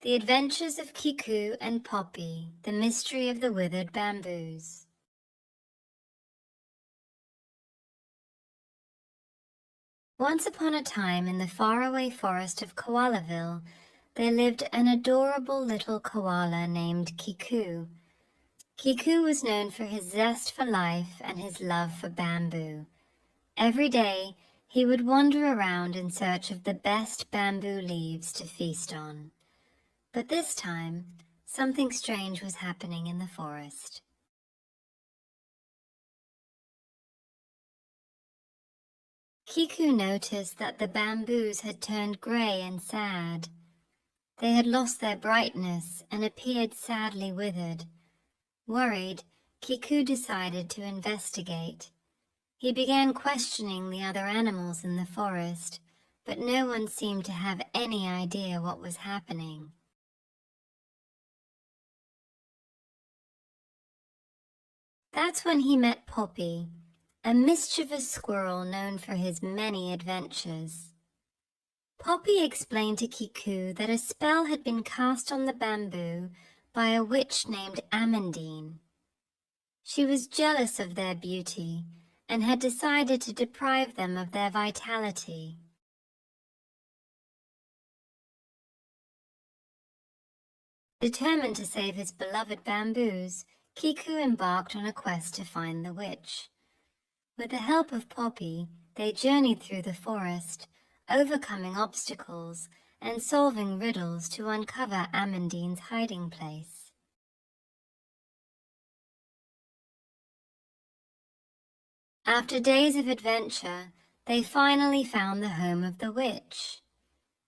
The Adventures of Kiku and Poppy, The Mystery of the Withered Bamboos. Once upon a time in the faraway forest of Koalaville, there lived an adorable little koala named Kiku. Kiku was known for his zest for life and his love for bamboo. Every day, he would wander around in search of the best bamboo leaves to feast on. But this time, something strange was happening in the forest. Kiku noticed that the bamboos had turned grey and sad. They had lost their brightness and appeared sadly withered. Worried, Kiku decided to investigate. He began questioning the other animals in the forest, but no one seemed to have any idea what was happening. That's when he met Poppy, a mischievous squirrel known for his many adventures. Poppy explained to Kiku that a spell had been cast on the bamboo by a witch named Amandine. She was jealous of their beauty and had decided to deprive them of their vitality. Determined to save his beloved bamboos, Kiku embarked on a quest to find the witch. With the help of Poppy, they journeyed through the forest, overcoming obstacles and solving riddles to uncover Amandine's hiding place. After days of adventure, they finally found the home of the witch.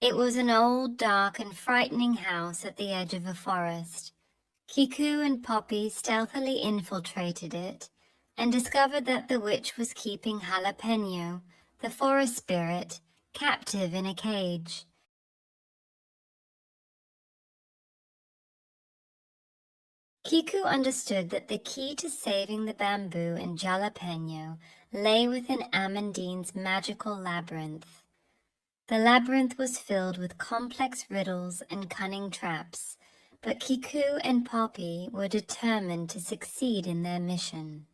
It was an old, dark and frightening house at the edge of a forest. Kiku and Poppy stealthily infiltrated it and discovered that the witch was keeping Jalapeno, the forest spirit, captive in a cage. Kiku understood that the key to saving the bamboo and Jalapeno lay within Amandine's magical labyrinth. The labyrinth was filled with complex riddles and cunning traps, but Kiku and Poppy were determined to succeed in their mission.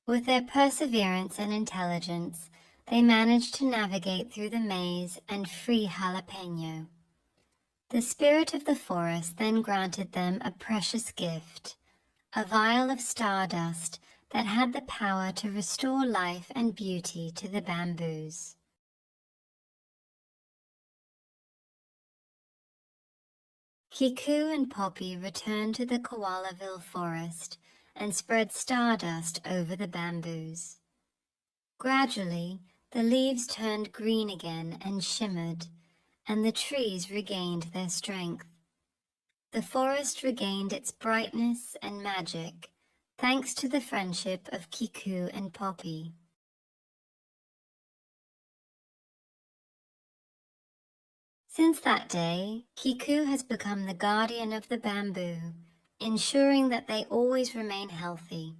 With their perseverance and intelligence, they managed to navigate through the maze and free Jalapeno. The spirit of the forest then granted them a precious gift, a vial of stardust that had the power to restore life and beauty to the bamboos. Kiku and Poppy returned to the Koalaville forest and spread stardust over the bamboos. Gradually, the leaves turned green again and shimmered, and the trees regained their strength. The forest regained its brightness and magic, thanks to the friendship of Kiku and Poppy. Since that day, Kiku has become the guardian of the bamboo, ensuring that they always remain healthy.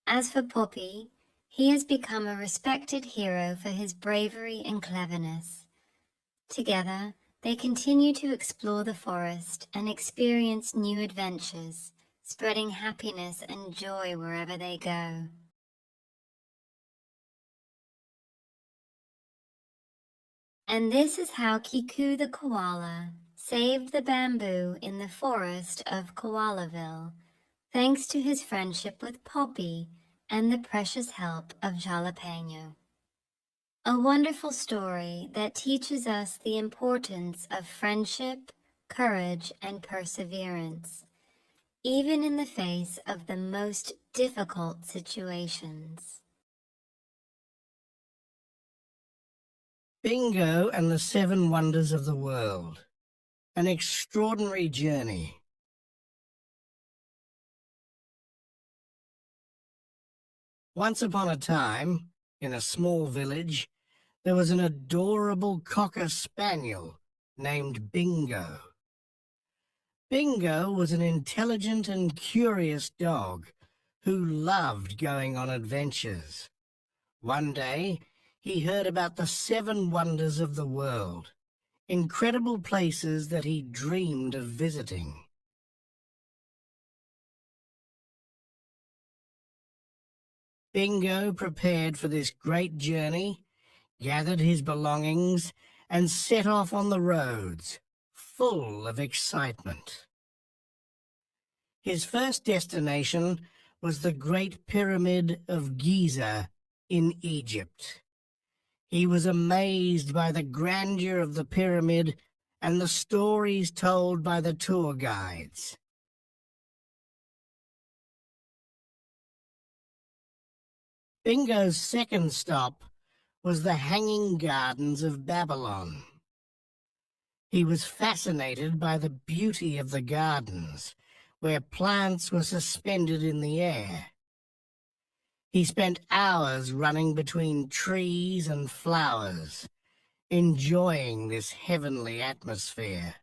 As for Poppy, he has become a respected hero for his bravery and cleverness. Together, they continue to explore the forest and experience new adventures, spreading happiness and joy wherever they go. And this is how Kiku the koala saved the bamboo in the forest of Koalaville, thanks to his friendship with Poppy and the precious help of Jalapeno. A wonderful story that teaches us the importance of friendship, courage, and perseverance, even in the face of the most difficult situations. Bingo and the 7 Wonders of the World. An extraordinary journey. Once upon a time, in a small village, there was an adorable cocker spaniel named Bingo. Bingo was an intelligent and curious dog who loved going on adventures. One day, he heard about the 7 wonders of the world, incredible places that he dreamed of visiting. Bingo prepared for this great journey, gathered his belongings, and set off on the roads, full of excitement. His first destination was the Great Pyramid of Giza in Egypt. He was amazed by the grandeur of the pyramid and the stories told by the tour guides. Bingo's second stop was the Hanging Gardens of Babylon. He was fascinated by the beauty of the gardens, where plants were suspended in the air. He spent hours running between trees and flowers, enjoying this heavenly atmosphere.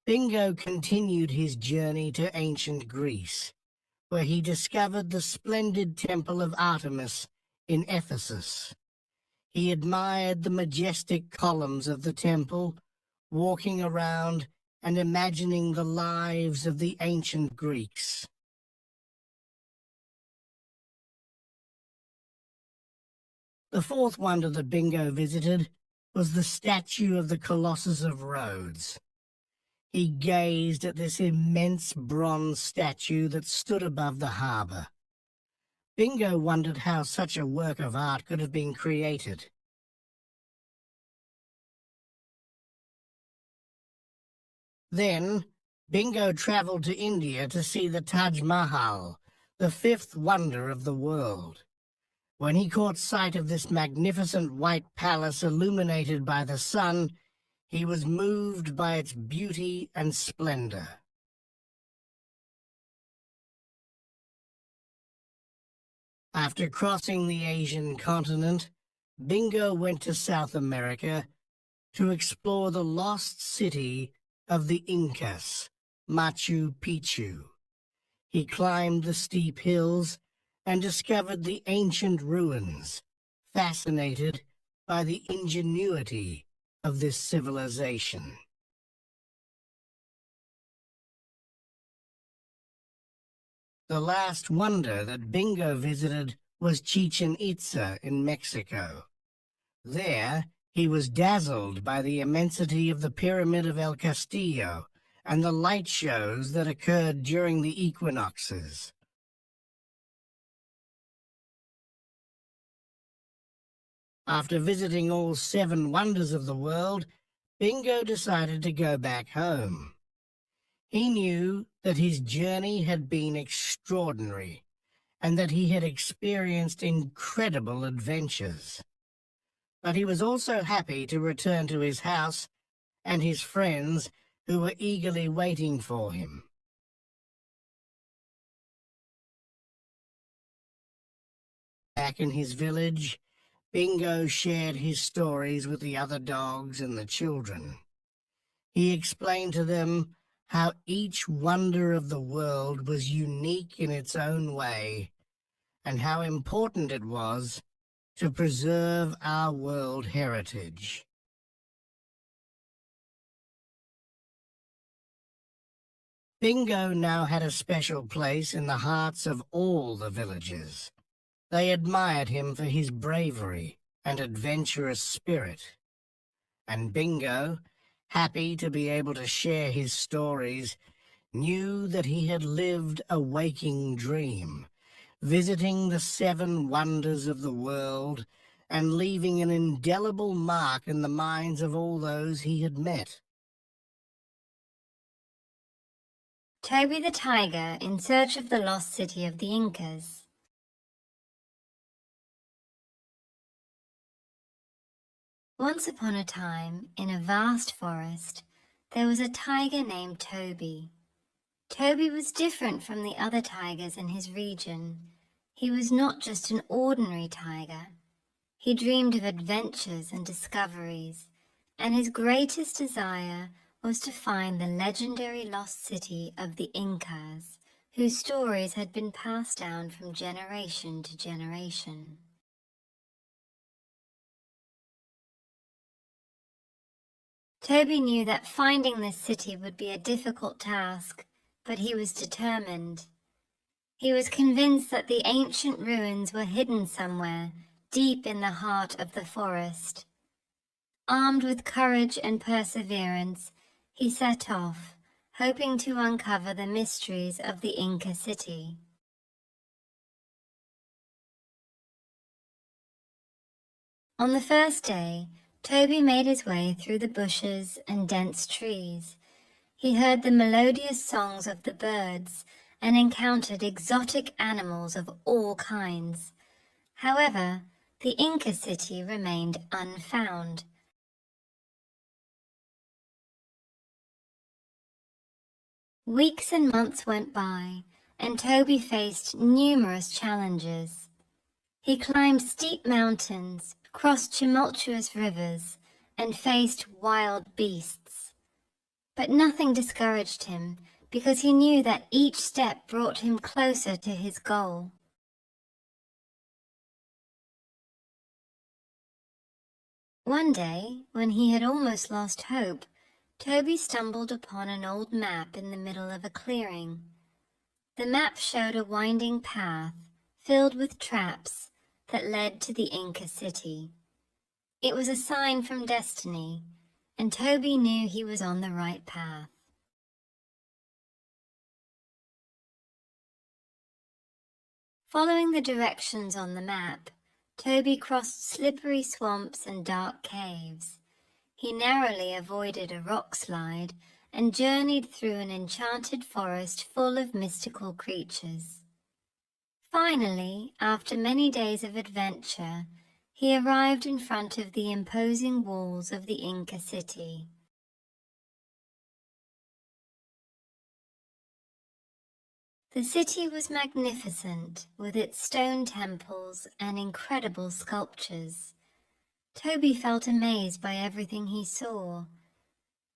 Bingo continued his journey to ancient Greece, where he discovered the splendid temple of Artemis in Ephesus. He admired the majestic columns of the temple, walking around and imagining the lives of the ancient Greeks. The fourth wonder that Bingo visited was the statue of the Colossus of Rhodes. He gazed at this immense bronze statue that stood above the harbour. Bingo wondered how such a work of art could have been created. Then, Bingo travelled to India to see the Taj Mahal, the fifth wonder of the world. When he caught sight of this magnificent white palace illuminated by the sun, he was moved by its beauty and splendor. After crossing the Asian continent, Bingo went to South America to explore the lost city of the Incas, Machu Picchu. He climbed the steep hills and discovered the ancient ruins, fascinated by the ingenuity of this civilization. The last wonder that Bingo visited was Chichen Itza in Mexico. There, he was dazzled by the immensity of the Pyramid of El Castillo and the light shows that occurred during the equinoxes. After visiting all 7 wonders of the world, Bingo decided to go back home. He knew that his journey had been extraordinary and that he had experienced incredible adventures. But he was also happy to return to his house and his friends who were eagerly waiting for him. Back in his village, Bingo shared his stories with the other dogs and the children. He explained to them how each wonder of the world was unique in its own way, and how important it was to preserve our world heritage. Bingo now had a special place in the hearts of all the villagers. They admired him for his bravery and adventurous spirit. And Bingo, happy to be able to share his stories, knew that he had lived a waking dream, visiting the 7 wonders of the world and leaving an indelible mark in the minds of all those he had met. Toby the Tiger in Search of the Lost City of the Incas. Once upon a time, in a vast forest, there was a tiger named Toby. Toby was different from the other tigers in his region. He was not just an ordinary tiger. He dreamed of adventures and discoveries, and his greatest desire was to find the legendary lost city of the Incas, whose stories had been passed down from generation to generation. Toby knew that finding this city would be a difficult task, but he was determined. He was convinced that the ancient ruins were hidden somewhere, deep in the heart of the forest. Armed with courage and perseverance, he set off, hoping to uncover the mysteries of the Inca city. On the first day, Toby made his way through the bushes and dense trees. He heard the melodious songs of the birds and encountered exotic animals of all kinds. However, the Inca city remained unfound. Weeks and months went by, and Toby faced numerous challenges. He climbed steep mountains, crossed tumultuous rivers, and faced wild beasts. But nothing discouraged him, because he knew that each step brought him closer to his goal. One day, when he had almost lost hope, Toby stumbled upon an old map in the middle of a clearing. The map showed a winding path, filled with traps, that led to the Inca city. It was a sign from destiny, and Toby knew he was on the right path. Following the directions on the map, Toby crossed slippery swamps and dark caves. He narrowly avoided a rock slide and journeyed through an enchanted forest full of mystical creatures. Finally, after many days of adventure, he arrived in front of the imposing walls of the Inca city. The city was magnificent, with its stone temples and incredible sculptures. Toby felt amazed by everything he saw.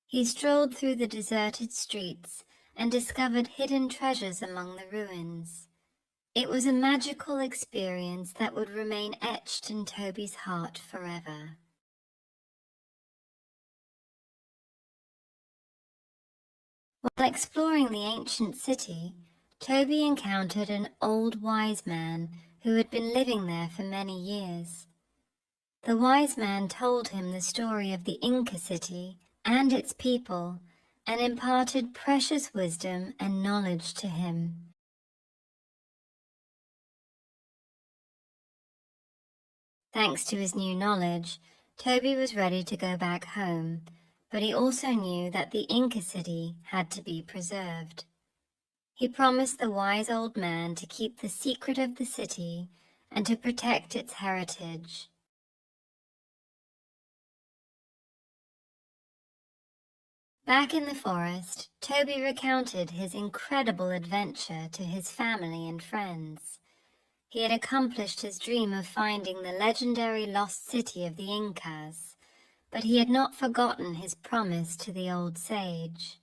He strolled through the deserted streets and discovered hidden treasures among the ruins. It was a magical experience that would remain etched in Toby's heart forever. While exploring the ancient city, Toby encountered an old wise man who had been living there for many years. The wise man told him the story of the Inca city and its people and imparted precious wisdom and knowledge to him. Thanks to his new knowledge, Toby was ready to go back home, but he also knew that the Inca city had to be preserved. He promised the wise old man to keep the secret of the city and to protect its heritage. Back in the forest, Toby recounted his incredible adventure to his family and friends. He had accomplished his dream of finding the legendary lost city of the Incas, but he had not forgotten his promise to the old sage.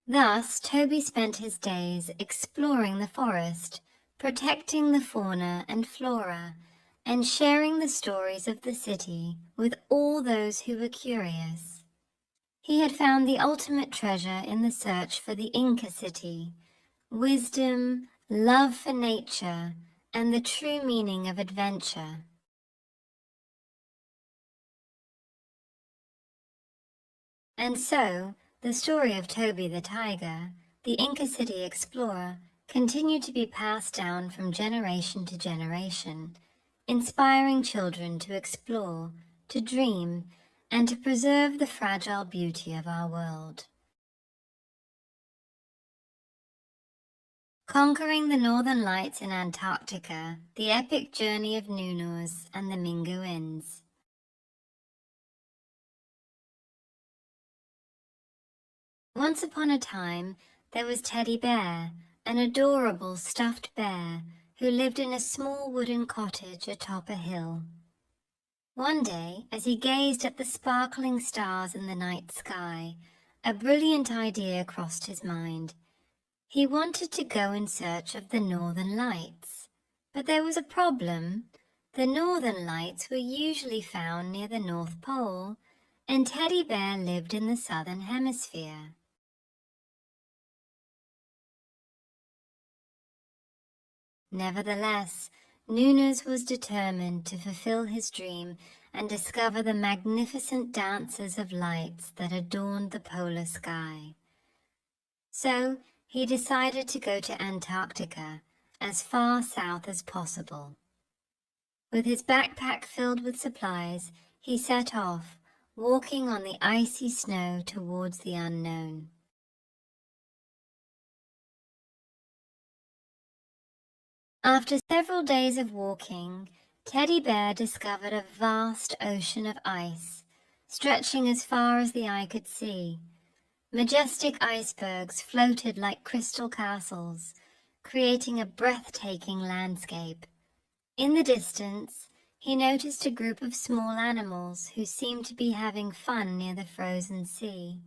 Thus, Toby spent his days exploring the forest, protecting the fauna and flora, and sharing the stories of the city with all those who were curious. He had found the ultimate treasure in the search for the Inca city, wisdom, love for nature, and the true meaning of adventure. And so, the story of Toby the Tiger, the Inca city explorer, continued to be passed down from generation to generation, inspiring children to explore, to dream, and to preserve the fragile beauty of our world. Conquering the northern lights in Antarctica, the epic journey of Nunos and the Mingoins. Once upon a time, there was Teddy Bear, an adorable stuffed bear who lived in a small wooden cottage atop a hill. One day, as he gazed at the sparkling stars in the night sky, a brilliant idea crossed his mind. He wanted to go in search of the Northern Lights. But there was a problem. The Northern Lights were usually found near the North Pole, and Teddy Bear lived in the Southern Hemisphere. Nevertheless, Nunes was determined to fulfill his dream and discover the magnificent dances of lights that adorned the polar sky. So he decided to go to Antarctica, as far south as possible. With his backpack filled with supplies, he set off, walking on the icy snow towards the unknown. After several days of walking, Teddy Bear discovered a vast ocean of ice, stretching as far as the eye could see. Majestic icebergs floated like crystal castles, creating a breathtaking landscape. In the distance, he noticed a group of small animals who seemed to be having fun near the frozen sea.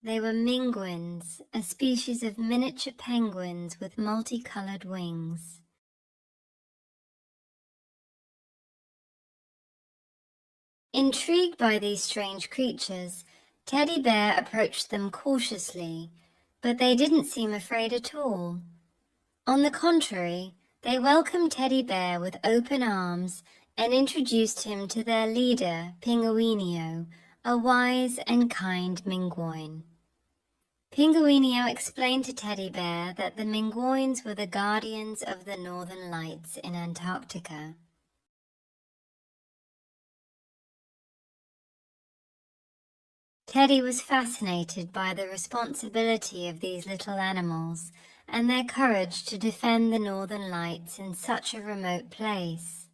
They were minguins, a species of miniature penguins with multicolored wings. Intrigued by these strange creatures, Teddy Bear approached them cautiously, but they didn't seem afraid at all. On the contrary, they welcomed Teddy Bear with open arms and introduced him to their leader, Pinguinio, a wise and kind Minguin. Pinguinio explained to Teddy Bear that the Minguins were the guardians of the Northern Lights in Antarctica. Teddy was fascinated by the responsibility of these little animals and their courage to defend the Northern Lights in such a remote place.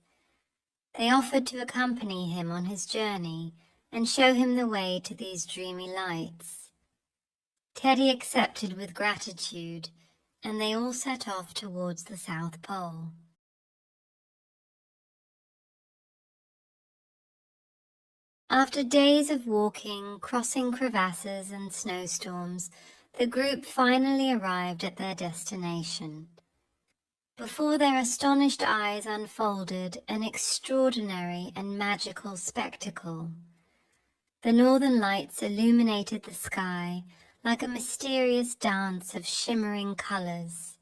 They offered to accompany him on his journey and show him the way to these dreamy lights. Teddy accepted with gratitude, and they all set off towards the South Pole. After days of walking, crossing crevasses and snowstorms, the group finally arrived at their destination. Before their astonished eyes unfolded an extraordinary and magical spectacle. The Northern Lights illuminated the sky like a mysterious dance of shimmering colors.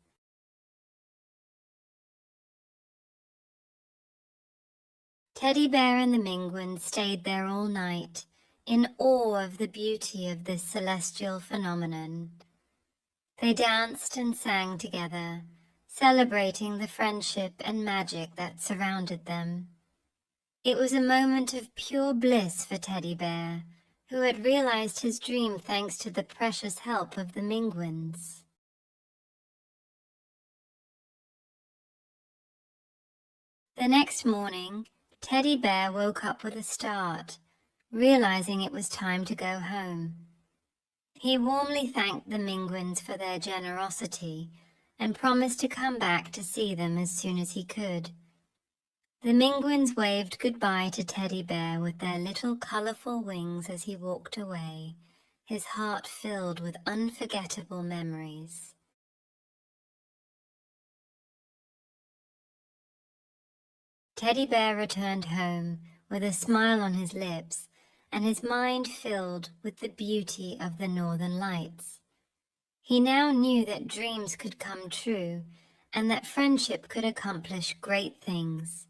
Teddy Bear and the Minguins stayed there all night, in awe of the beauty of this celestial phenomenon. They danced and sang together, celebrating the friendship and magic that surrounded them. It was a moment of pure bliss for Teddy Bear, who had realized his dream thanks to the precious help of the Minguins. The next morning, Teddy Bear woke up with a start, realizing it was time to go home. He warmly thanked the Minguins for their generosity and promised to come back to see them as soon as he could. The Minguins waved goodbye to Teddy Bear with their little colorful wings as he walked away, his heart filled with unforgettable memories. Teddy Bear returned home with a smile on his lips and his mind filled with the beauty of the Northern Lights. He now knew that dreams could come true and that friendship could accomplish great things.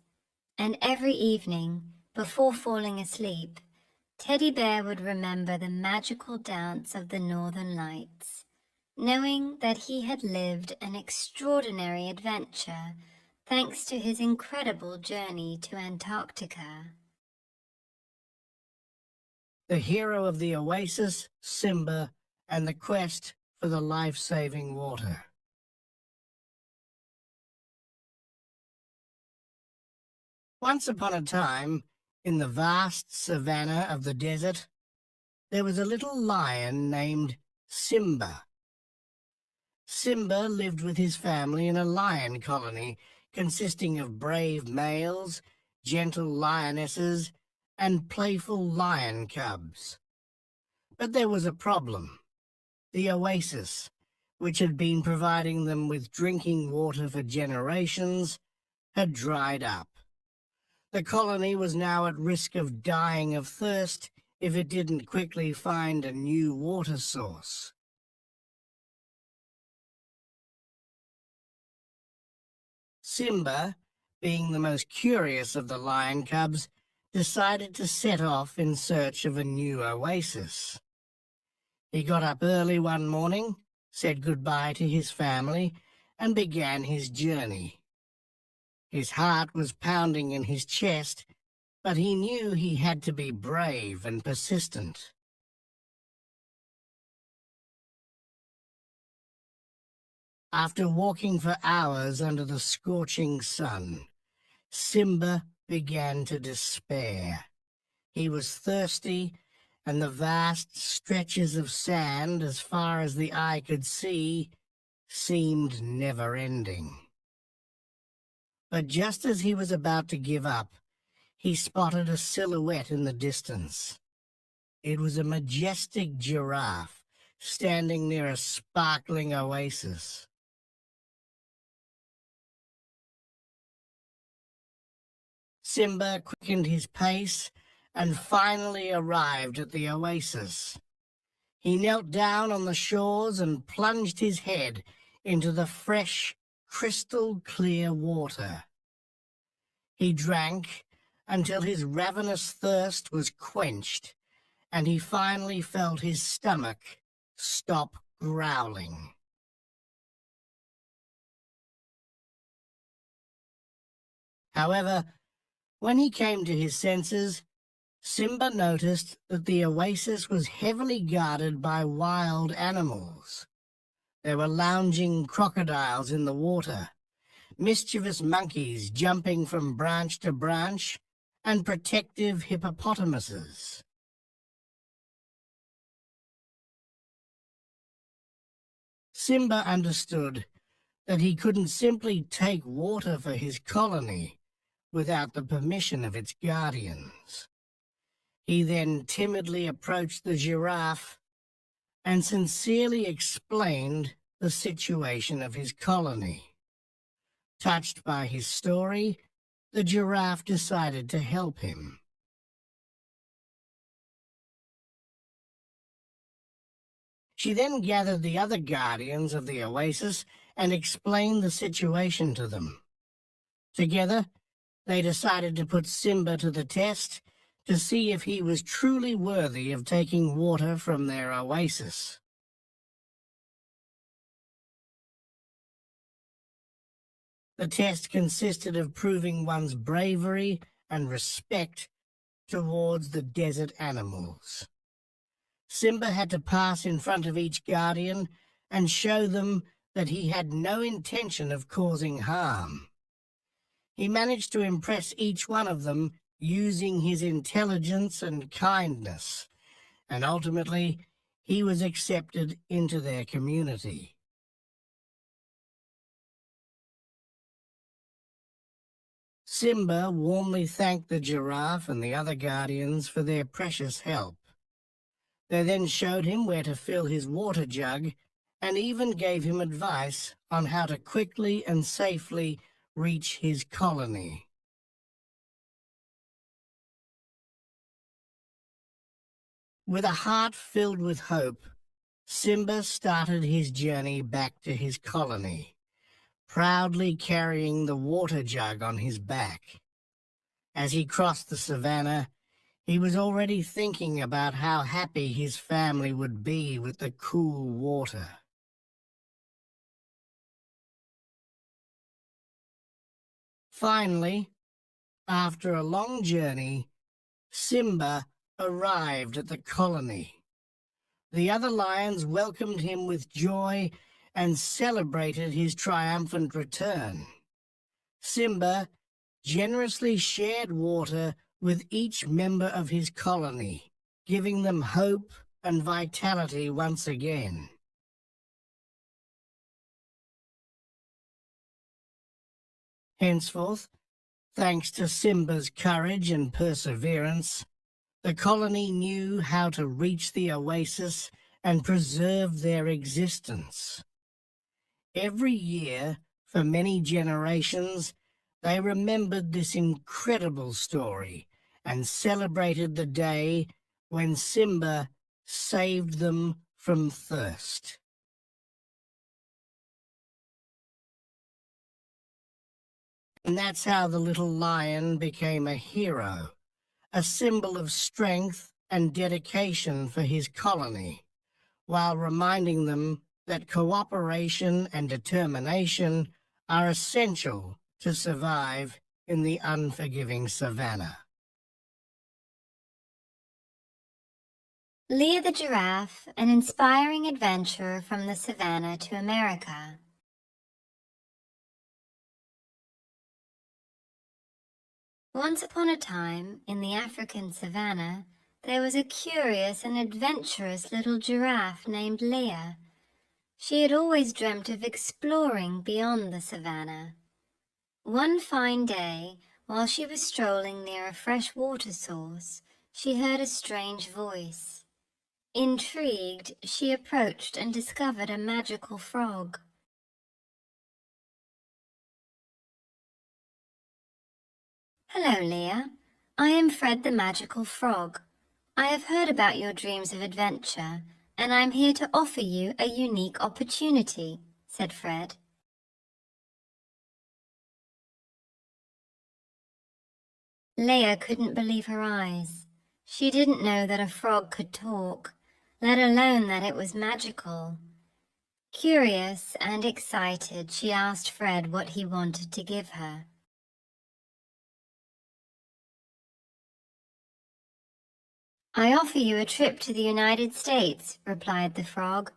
And every evening, before falling asleep, Teddy Bear would remember the magical dance of the Northern Lights, knowing that he had lived an extraordinary adventure thanks to his incredible journey to Antarctica. The hero of the oasis, Simba, and the quest for the life-saving water. Once upon a time, in the vast savanna of the desert, there was a little lion named Simba. Simba lived with his family in a lion colony consisting of brave males, gentle lionesses, and playful lion cubs. But there was a problem. The oasis, which had been providing them with drinking water for generations, had dried up. The colony was now at risk of dying of thirst if it didn't quickly find a new water source. Simba, being the most curious of the lion cubs, decided to set off in search of a new oasis. He got up early one morning, said goodbye to his family, and began his journey. His heart was pounding in his chest, but he knew he had to be brave and persistent. After walking for hours under the scorching sun, Simba began to despair. He was thirsty, and the vast stretches of sand, as far as the eye could see, seemed never-ending. But just as he was about to give up, he spotted a silhouette in the distance. It was a majestic giraffe standing near a sparkling oasis. Simba quickened his pace and finally arrived at the oasis. He knelt down on the shores and plunged his head into the fresh, crystal-clear water. He drank until his ravenous thirst was quenched, and he finally felt his stomach stop growling. However, when he came to his senses, Simba noticed that the oasis was heavily guarded by wild animals. There were lounging crocodiles in the water, mischievous monkeys jumping from branch to branch, and protective hippopotamuses. Simba understood that he couldn't simply take water for his colony without the permission of its guardians. He then timidly approached the giraffe and sincerely explained the situation of his colony. Touched by his story, the giraffe decided to help him. She then gathered the other guardians of the oasis and explained the situation to them. Together, they decided to put Simba to the test to see if he was truly worthy of taking water from their oasis. The test consisted of proving one's bravery and respect towards the desert animals. Simba had to pass in front of each guardian and show them that he had no intention of causing harm. He managed to impress each one of them using his intelligence and kindness, and ultimately he was accepted into their community. Simba warmly thanked the giraffe and the other guardians for their precious help. They then showed him where to fill his water jug and even gave him advice on how to quickly and safely reach his colony. With a heart filled with hope, Simba started his journey back to his colony, proudly carrying the water jug on his back. As he crossed the savannah, he was already thinking about how happy his family would be with the cool water. Finally, after a long journey, Simba arrived at the colony. The other lions welcomed him with joy and celebrated his triumphant return. Simba generously shared water with each member of his colony, giving them hope and vitality once again. Henceforth, thanks to Simba's courage and perseverance, The colony knew how to reach the oasis and preserve their existence. Every year, for many generations, they remembered this incredible story and celebrated the day when Simba saved them from thirst. And that's how the little lion became a hero, a symbol of strength and dedication for his colony, while reminding them that cooperation and determination are essential to survive in the unforgiving savannah. Leah the Giraffe, an inspiring adventurer from the savannah to America. Once upon a time, in the African savannah, there was a curious and adventurous little giraffe named Leah. She had always dreamt of exploring beyond the savannah. One fine day, while she was strolling near a fresh water source, she heard a strange voice. Intrigued, she approached and discovered a magical frog. "Hello, Leah. I am Fred the Magical Frog. I have heard about your dreams of adventure, and I am here to offer you a unique opportunity," said Fred. Leah couldn't believe her eyes. She didn't know that a frog could talk, let alone that it was magical. Curious and excited, she asked Fred what he wanted to give her. "I offer you a trip to the United States," replied the frog.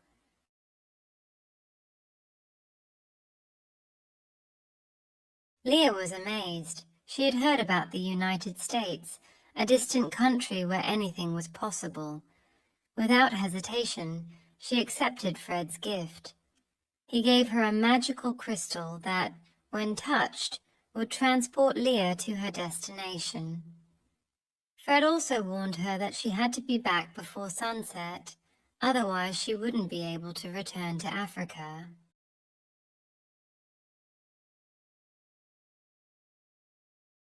Leah was amazed. She had heard about the United States, a distant country where anything was possible. Without hesitation, she accepted Fred's gift. He gave her a magical crystal that, when touched, would transport Leah to her destination. Fred also warned her that she had to be back before sunset, otherwise she wouldn't be able to return to Africa.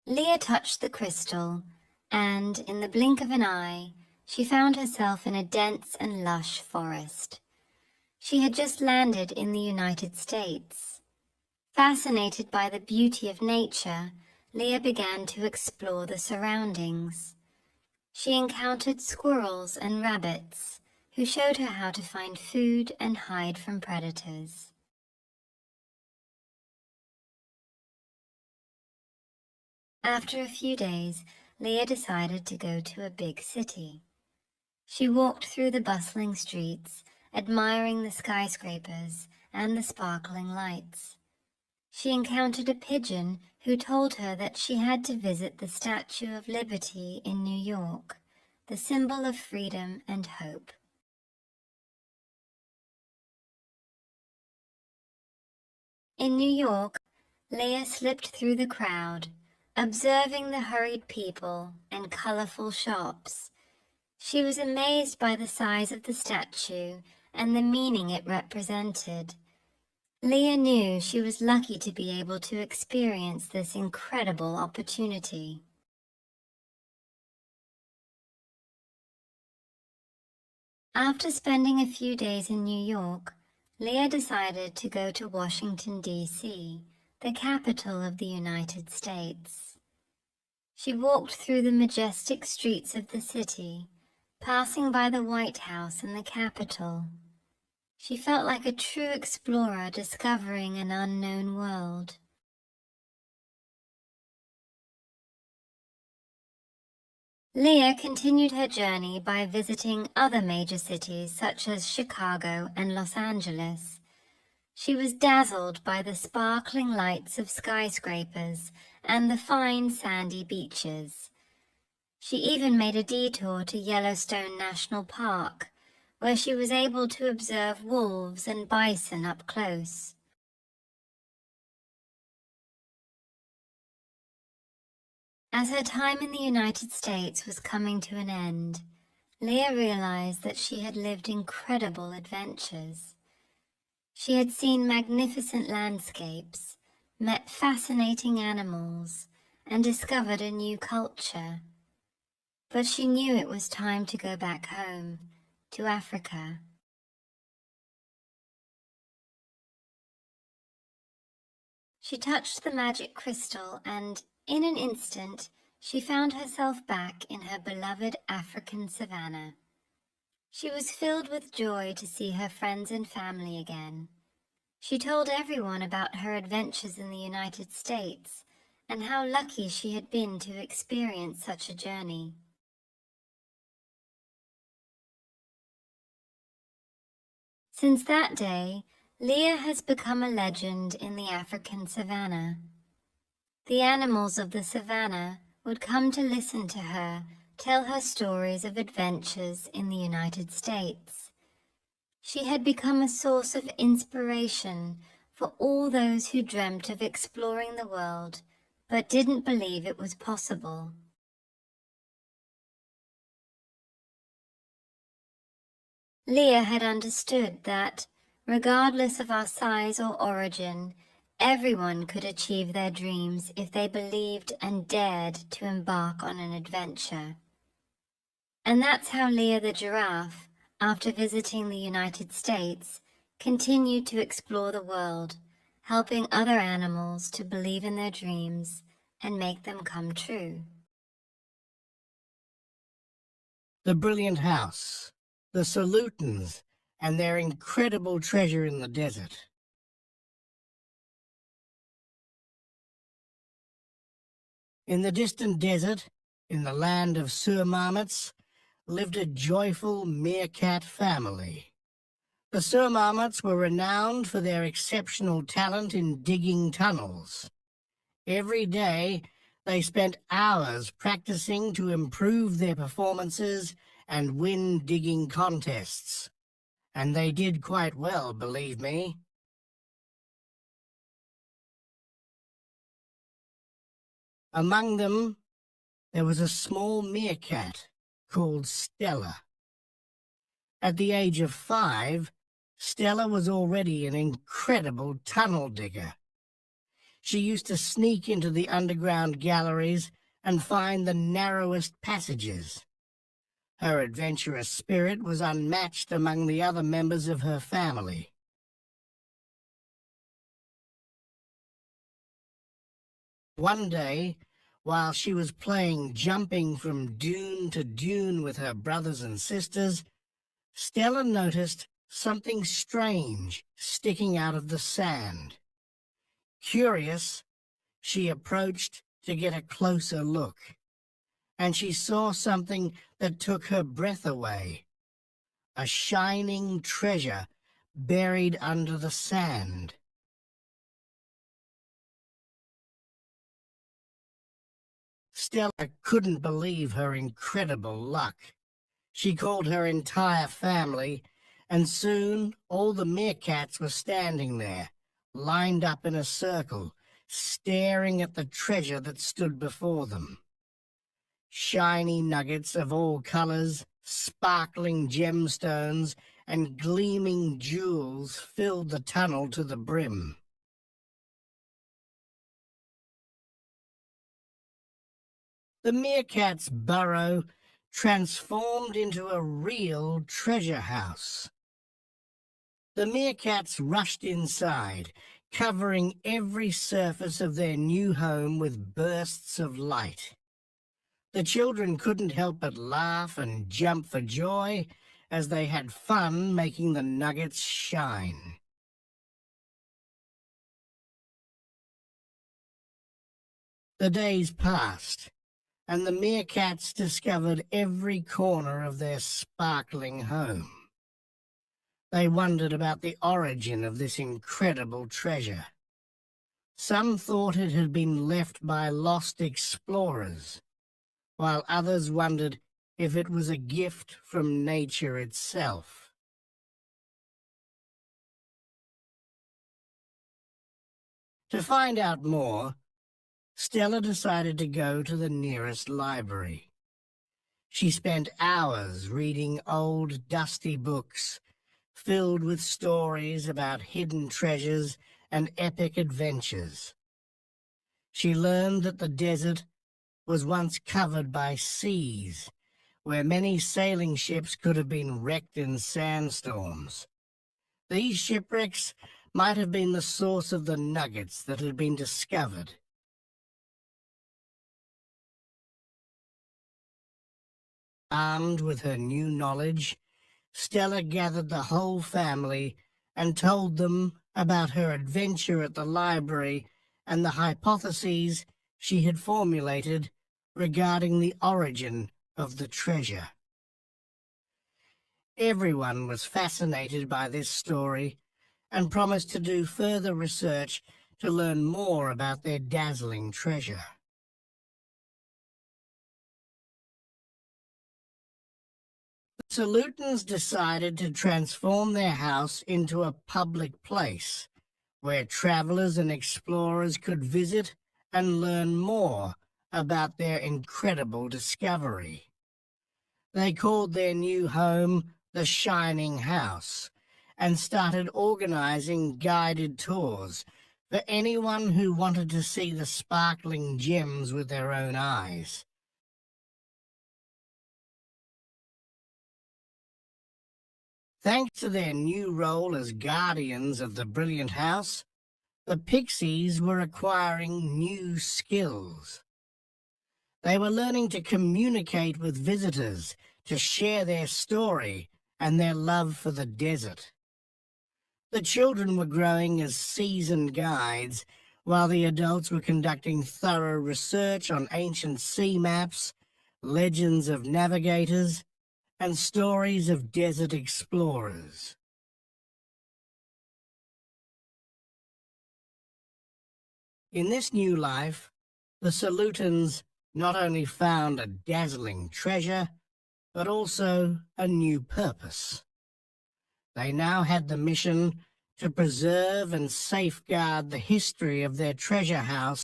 Leah touched the crystal, and, in the blink of an eye, she found herself in a dense and lush forest. She had just landed in the United States. Fascinated by the beauty of nature, Leah began to explore the surroundings. She encountered squirrels and rabbits, who showed her how to find food and hide from predators. After a few days, Leah decided to go to a big city. She walked through the bustling streets, admiring the skyscrapers and the sparkling lights. She encountered a pigeon who told her that she had to visit the Statue of Liberty in New York, the symbol of freedom and hope. In New York, Leah slipped through the crowd, observing the hurried people and colorful shops. She was amazed by the size of the statue and the meaning it represented. Leah knew she was lucky to be able to experience this incredible opportunity. After spending a few days in New York, Leah decided to go to Washington, D.C., the capital of the United States. She walked through the majestic streets of the city, passing by the White House and the Capitol. She felt like a true explorer discovering an unknown world. Leah continued her journey by visiting other major cities such as Chicago and Los Angeles. She was dazzled by the sparkling lights of skyscrapers and the fine sandy beaches. She even made a detour to Yellowstone National Park, where she was able to observe wolves and bison up close. As her time in the United States was coming to an end, Leah realized that she had lived incredible adventures. She had seen magnificent landscapes, met fascinating animals, and discovered a new culture. But she knew it was time to go back home, to Africa. She touched the magic crystal and, in an instant, she found herself back in her beloved African savannah. She was filled with joy to see her friends and family again. She told everyone about her adventures in the United States and how lucky she had been to experience such a journey. Since that day, Leah has become a legend in the African savannah. The animals of the savannah would come to listen to her tell her stories of adventures in the United States. She had become a source of inspiration for all those who dreamt of exploring the world but didn't believe it was possible. Leah had understood that, regardless of our size or origin, everyone could achieve their dreams if they believed and dared to embark on an adventure. And that's how Leah the giraffe, after visiting the United States, continued to explore the world, helping other animals to believe in their dreams and make them come true. The brilliant house, the Salutans, and their incredible treasure in the desert. In the distant desert, in the land of Surmarmots, lived a joyful meerkat family. The Surmarmots were renowned for their exceptional talent in digging tunnels. Every day, they spent hours practicing to improve their performances and win digging contests. And they did quite well, believe me. Among them, there was a small meerkat called Stella. At the age of 5, Stella was already an incredible tunnel digger. She used to sneak into the underground galleries and find the narrowest passages. Her adventurous spirit was unmatched among the other members of her family. One day, while she was playing jumping from dune to dune with her brothers and sisters, Stella noticed something strange sticking out of the sand. Curious, she approached to get a closer look, and she saw something that took her breath away. A shining treasure buried under the sand. Stella couldn't believe her incredible luck. She called her entire family, and soon all the meerkats were standing there, lined up in a circle, staring at the treasure that stood before them. Shiny nuggets of all colors, sparkling gemstones, and gleaming jewels filled the tunnel to the brim. The meerkat's burrow transformed into a real treasure house. The meerkats rushed inside, covering every surface of their new home with bursts of light. The children couldn't help but laugh and jump for joy as they had fun making the nuggets shine. The days passed, and the meerkats discovered every corner of their sparkling home. They wondered about the origin of this incredible treasure. Some thought it had been left by lost explorers, while others wondered if it was a gift from nature itself. To find out more, Stella decided to go to the nearest library. She spent hours reading old, dusty books filled with stories about hidden treasures and epic adventures. She learned that the desert was once covered by seas, where many sailing ships could have been wrecked in sandstorms. These shipwrecks might have been the source of the nuggets that had been discovered. Armed with her new knowledge, Stella gathered the whole family and told them about her adventure at the library and the hypotheses she had formulated regarding the origin of the treasure. Everyone was fascinated by this story and promised to do further research to learn more about their dazzling treasure. The Salutans decided to transform their house into a public place where travelers and explorers could visit and learn more about their incredible discovery. They called their new home the Shining House and started organizing guided tours for anyone who wanted to see the sparkling gems with their own eyes. Thanks to their new role as guardians of the brilliant house, the pixies were acquiring new skills. They were learning to communicate with visitors, to share their story and their love for the desert. The children were growing as seasoned guides, while the adults were conducting thorough research on ancient sea maps, legends of navigators, and stories of desert explorers. In this new life, the Salutans not only found a dazzling treasure, but also a new purpose. They now had the mission to preserve and safeguard the history of their treasure house